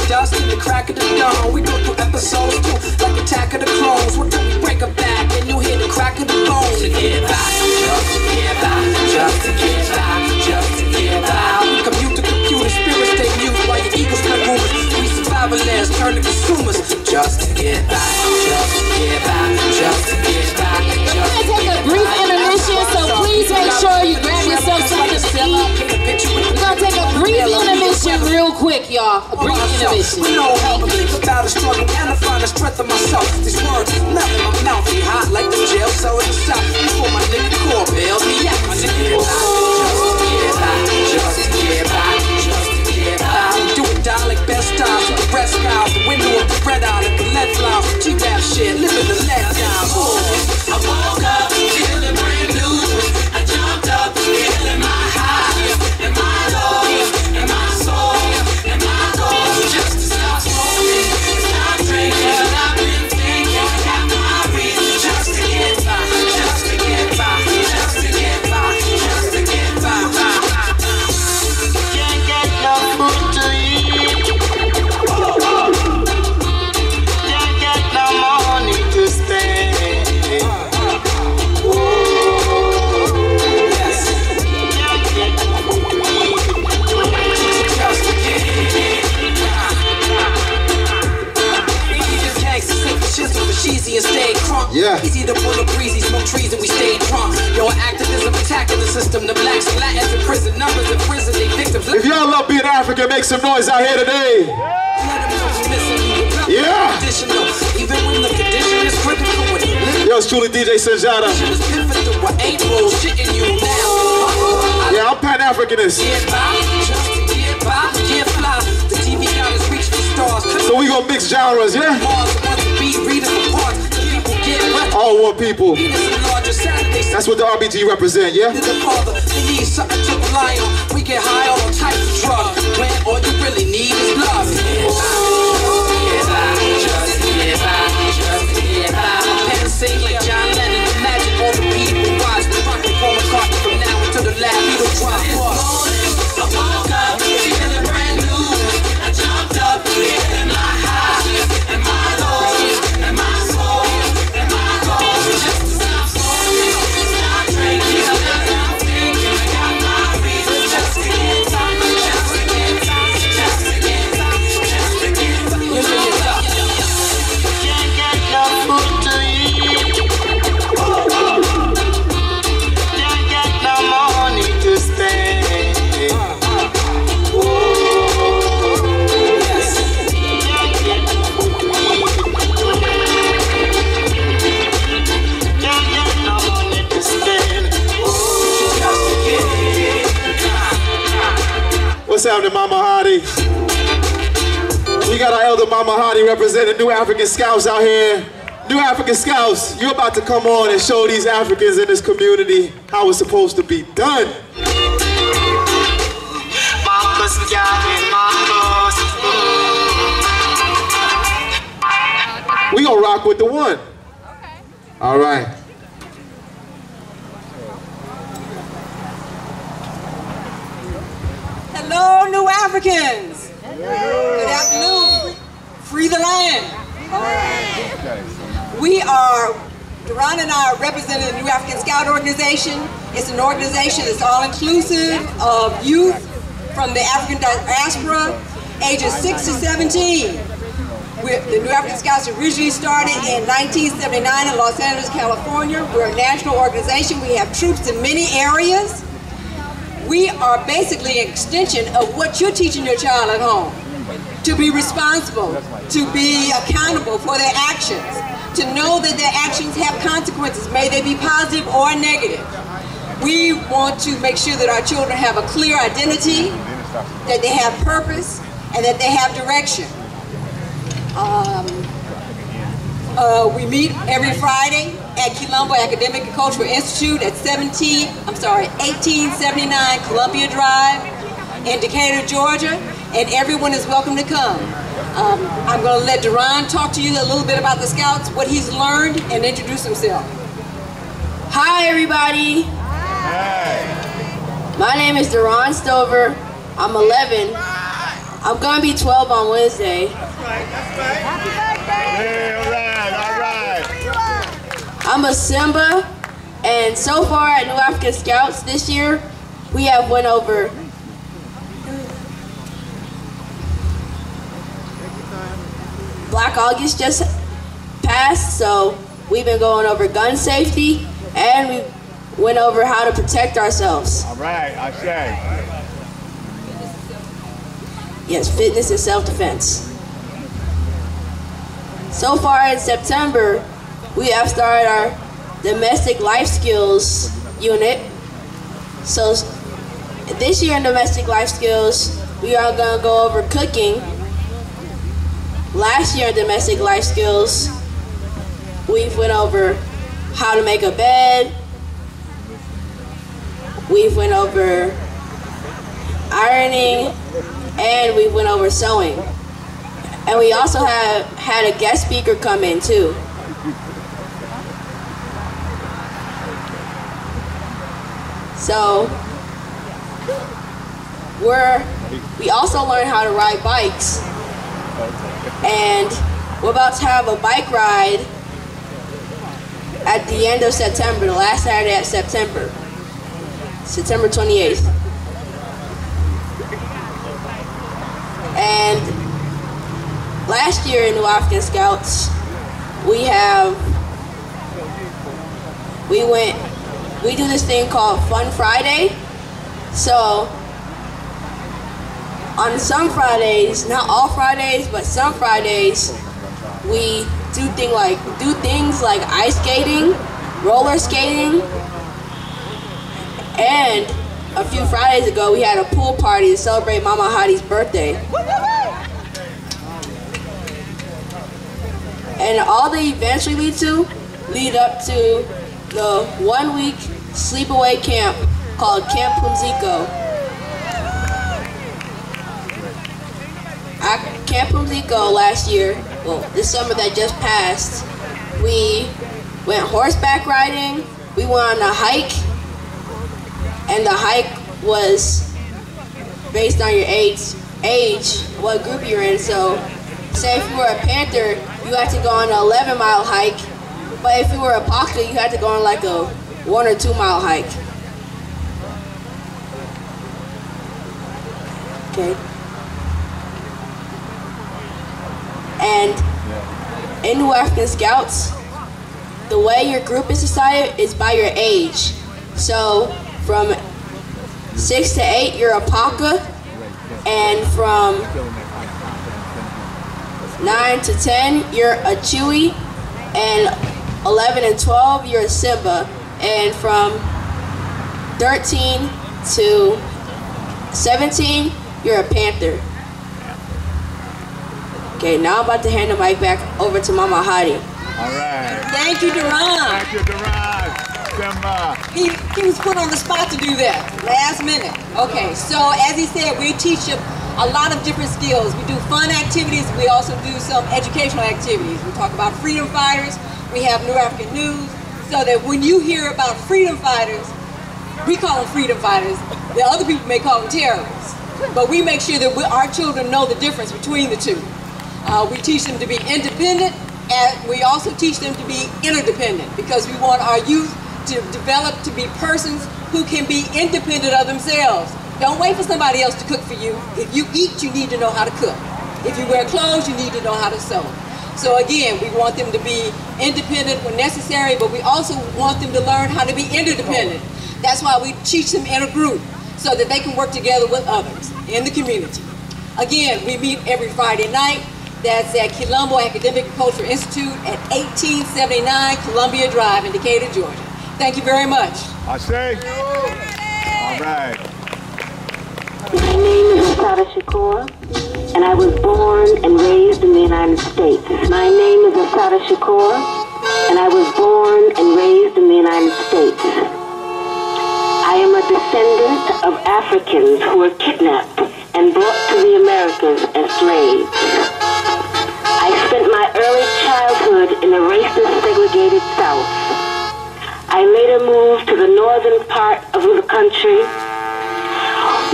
dust and the crack of the dawn. We go through episodes too, like Attack of the Clones. We'll till we break a back and you hear the crack of the bone. To get by, just to get by, just to get by, just to get by. We commute to computer, spirits stay mute while your egos spread rumors. We survivalists turn to consumers. Just to get by, just to get by, just to get by. We're gonna take a brief intermission, so please make sure you grab yourself something to eat. We're gonna take a brief intermission real quick, y'all. A brief intermission. We know how to think about a struggle and to find the strength of myself. These words melt in my mouth, they hot like the jail cell in the south. Before my nigga core bails me out. Just to get by, just to get by, just to get by. Do it die like best styles, with the breast skies, the window of the red eye, like the lead flies. G-rap shit, living the let down. I woke up feeling brand new. I jumped up feeling my highs and my lows and my soul and my goals. Just to stop smoking and stop drinking. I've been thinking, got my reasons just to get by, just to get by, just to get by, just to get by. Can't get no food to eat. Can't get no money to spend. Cheesy and stay crunk. Yeah. Easy to pull up breezy, smoke trees and we stay drunk. Yo, activism attacking the system. The blacks and Latins in prison, numbers in prison, they victims. If y'all love being African, make some noise out here today. Yeah. Even when the condition is critical. Yo, it's truly DJ Sanjata. Yeah, I'm Pan-Africanist. So we gonna mix genres, yeah? All one people. That's what the RBG represent, yeah? We get high on all types of drugs when all you really need is love. Just get by, just get by. Pen sing like John Lennon. Imagine all the people watch me rock the Paul McCartney from now until the last beetle drop. I woke up feeling brand new. I jumped up feeling my highs and my lows and my soul and my goals. Just to stop smoking, stop drinking, stop thinking. I got my reasons just to get by, just to get by, just to get by, just to get by. Can't get no food to eat. Can't get no money to spend. What's happening, Mama Hottie? We got our elder Mama Hottie representing New African Scouts out here. New African Scouts, you're about to come on and show these Africans in this community how it's supposed to be done. We gonna rock with the one. Okay. All right. Hello, New Africans. Good afternoon. Free the land. All right. We are, Duran and I are representing the New African Scout Organization. It's an organization that's all-inclusive of youth from the African diaspora, ages 6 to 17. The New African Scouts originally started in 1979 in Los Angeles, California. We're a national organization. We have troops in many areas. We are basically an extension of what you're teaching your child at home. To be responsible, to be accountable for their actions, to know that their actions have consequences, may they be positive or negative. We want to make sure that our children have a clear identity, that they have purpose, and that they have direction. We meet every Friday at Quilombo Academic and Cultural Institute at 1879 Columbia Drive in Decatur, Georgia, and everyone is welcome to come. I'm going to let Duran talk to you a little bit about the Scouts, what he's learned, and introduce himself. Hi, everybody. Hi. My name is Duran Stover. I'm 11. I'm gonna be 12 on Wednesday. Hey, all right. I'm a Simba, and so far at New African Scouts this year, we have went over Black August just passed, so we've been going over gun safety, and we went over how to protect ourselves. All right, I say. Yes, fitness and self-defense. So far in September, we have started our domestic life skills unit. So this year in domestic life skills, we are gonna go over cooking. Last year in domestic life skills, we went over how to make a bed. We went over ironing, and we went over sewing. And we also had a guest speaker come in too. So we also learned how to ride bikes. And we're about to have a bike ride at the end of September, the last Saturday of September, September 28th. And last year in New African Scouts, we do this thing called Fun Friday. So on some Fridays, not all Fridays, but some Fridays, we do things like ice skating, roller skating, and a few Fridays ago, we had a pool party to celebrate Mama Hadi's birthday. And all the events we lead up to the 1-week sleepaway camp called Camp Pumziko. At Camp Pumziko last year, well, this summer that just passed, we went horseback riding, we went on a hike, and the hike was based on your age, what group you're in. So, say if you were a Panther, you had to go on an 11-mile hike, but if you were a Paka, you had to go on like a 1 or 2 mile hike. Okay. And in New African Scouts, the way your group is decided is by your age. So from 6 to 8, you're a Paka, and from 9 to 10, you're a Chewy, and 11 and 12, you're a Simba, and from 13 to 17, you're a Panther. Okay, now I'm about to hand the mic back over to Mama Hadi. All right. Thank you, Duran. Thank you, Duran. Simba. He was put on the spot to do that, last minute. Okay, so as he said, we teach him a lot of different skills. We do fun activities. We also do some educational activities. We talk about freedom fighters. We have New African news, so that when you hear about freedom fighters, we call them freedom fighters. The other people may call them terrorists. But we make sure that our children know the difference between the two. We teach them to be independent, and we also teach them to be interdependent, because we want our youth to develop to be persons who can be independent of themselves. Don't wait for somebody else to cook for you. If you eat, you need to know how to cook. If you wear clothes, you need to know how to sew. So again, we want them to be independent when necessary, but we also want them to learn how to be interdependent. That's why we teach them in a group, so that they can work together with others in the community. Again, we meet every Friday night. That's at Colombo Academic and Cultural Institute at 1879 Columbia Drive in Decatur, Georgia. Thank you very much. I say. All right. My name is Asada Shakur, and I was born and raised in the United States. My name is Asada Shakur, and I was born and raised in the United States. I am a descendant of Africans who were kidnapped and brought to the Americas as slaves. I spent my early childhood in a racist, segregated South. I later moved to the northern part of the country,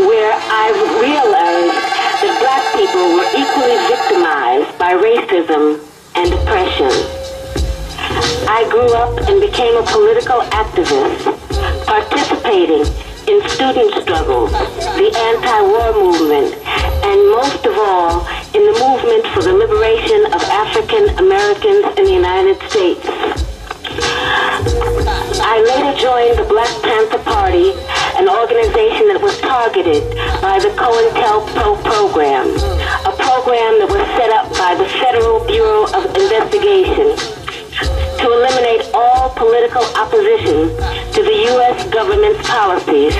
where I realized that black people were equally victimized by racism and oppression. I grew up and became a political activist, participating in student struggles, the anti-war movement, and most of all, in the movement for the liberation of African Americans in the United States. I later joined the Black Panther Party, an organization that was targeted by the COINTELPRO program, a program that was set up by the Federal Bureau of Investigation to eliminate all political opposition to the U.S. government's policies,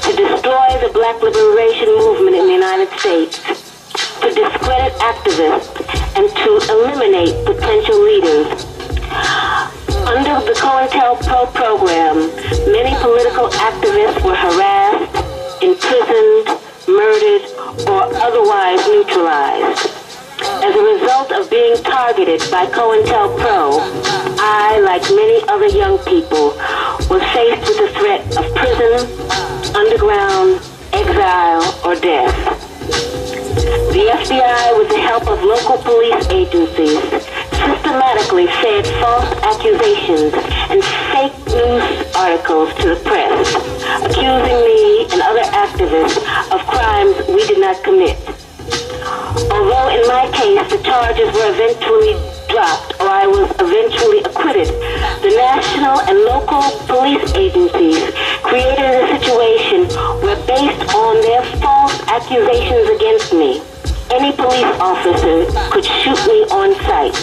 to destroy the black liberation movement in the United States, to discredit activists, and to eliminate potential leaders. Under the COINTELPRO program, many political activists were harassed, imprisoned, murdered, or otherwise neutralized. As a result of being targeted by COINTELPRO, I, like many other young people, was faced with the threat of prison, underground, exile, or death. The FBI, with the help of local police agencies, systematically fed false accusations and fake news articles to the press, accusing me and other activists of crimes we did not commit. Although in my case the charges were eventually dropped or I was eventually acquitted, the national and local police agencies created a situation where, based on their false accusations against me, any police officer could shoot me on sight.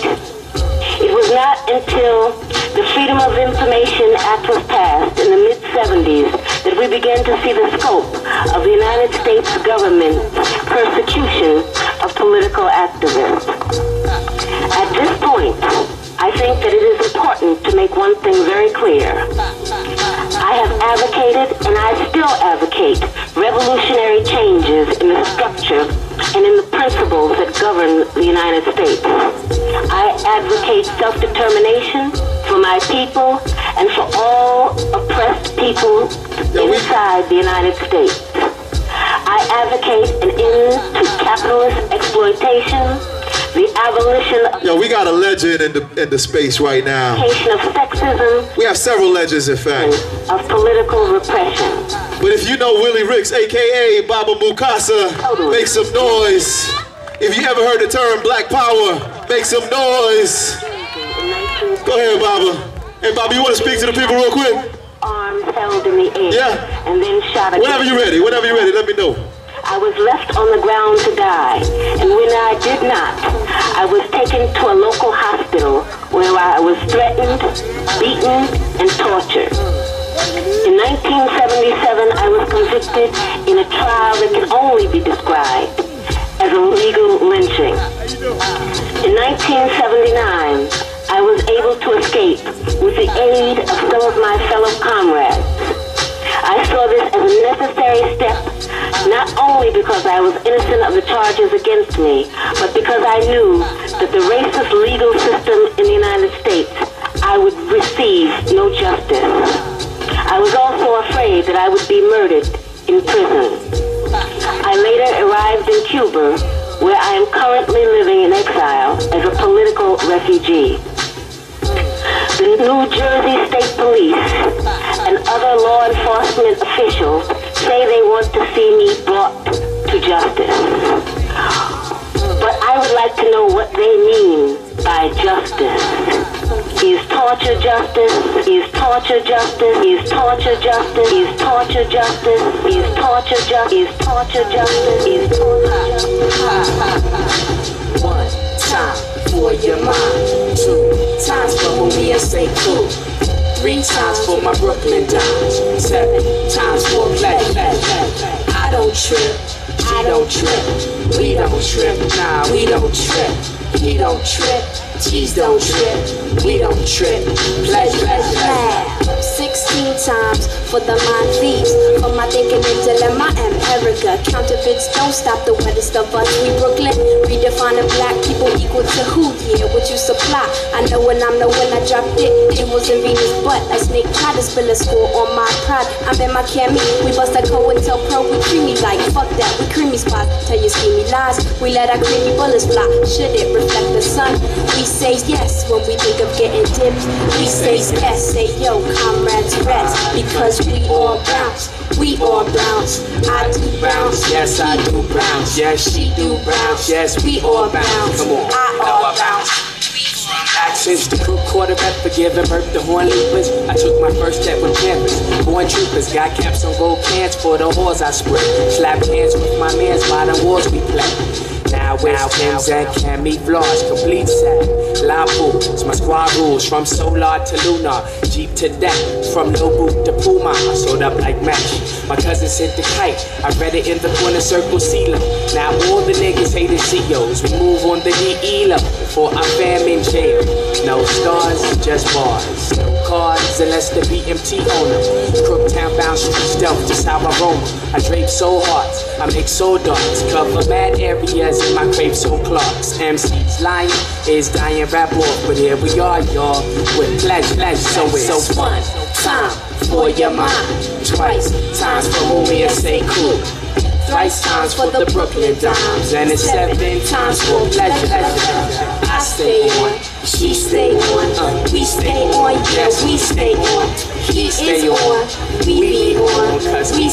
It was not until the Freedom of Information Act was passed in the mid-70s that we began to see the scope of the United States government's persecution of political activists. At this point, I think that it is important to make one thing very clear. I have advocated, and I still advocate, revolutionary changes in the structure and in the principles that govern the United States. I advocate self-determination for my people and for all oppressed people inside the United States. I advocate an end to capitalist exploitation, the abolition of... Yo, we got a legend in the space right now. Of sexism. We have several legends, in fact. Of political repression. But if you know Willie Ricks, a.k.a. Baba Mukasa, make some noise. If you ever heard the term Black Power, make some noise. Go ahead, Baba. Hey, Baba, you want to speak to the people real quick? Arms held in the air. Yeah. And then shot again. Whenever you're ready, let me know. I was left on the ground to die, and when I did not, I was taken to a local hospital where I was threatened, beaten, and tortured. In 1977, I was convicted in a trial that can only be described as a legal lynching. In 1979, I was able to escape with the aid of some of my fellow comrades. I saw this as a necessary step, not only because I was innocent of the charges against me, but because I knew that the racist legal system in the United States, I would receive no justice. I was also afraid that I would be murdered in prison. I later arrived in Cuba, where I am currently living in exile as a political refugee. The New Jersey State Police and other law enforcement officials say they want to see me brought to justice. But I would like to know what they mean by justice. Is torture justice? Is torture justice? Is torture justice? Is torture justice? Is torture justice? Is torture justice? Is torture justice? One time for your mind, 2 times for when we in St. Cool, 3 times for my Brooklyn dimes, 7 times for black. I don't trip, I don't trip, we don't trip, nah, we don't trip, he don't trip, G's don't trip, we don't trip. Pledge, pledge, pledge. 16 times for the mind thieves, for my thinking and dilemma and Erica. Counterfeits don't stop the wettest of us. We Brooklyn, redefining black people equal to who? Yeah, what you supply. I know when I'm the when I dropped it, it was in Venus, but a snake tried to spill a score on my pride. I'm in my cami, we bust a co and tell pro we creamy like fuck that, we creamy spots. Tell you schemy lies, we let our creamy bullets fly. Should it reflect the sun? We say yes when we think of getting dipped. We say yes, say yo, comrades, rest, because we all bounce. We all bounce. I do bounce. Yes, I do bounce. Yes, she do bounce. Yes, we all bounce. Come on, I all bounce. Since the crew quarterback for giving birth to horn leapers, I took my first step with campus. Born troopers, got caps on gold cans for the whores I spread. Slap hands with my mans by the wars we play. Now it's Tim's and camouflage, complete set. Labu, it's my squad rules from solar to lunar, Jeep to deck, from Nobu to Puma. I showed up like match. My cousins hit the kite, I read it in the corner circle CeeLo. Now all the niggas hated CEOs. We move on the DE level for our fam in jail. No stars, just bars. No cars unless the BMT on them. Crooktown bound street stealth, just how I roam. I drape so hard, I make so darks. Cover mad areas in my crave so clocks. MC's lying is dying rap off, but here we are, y'all, with pledge. So it's one time for your mind, twice times for homie and say cool, thrice times for the Brooklyn dimes, and it's 7 times for pleasure. I stay on, she stay on, we stay on, yeah, we stay on. He is on, we be on, cause we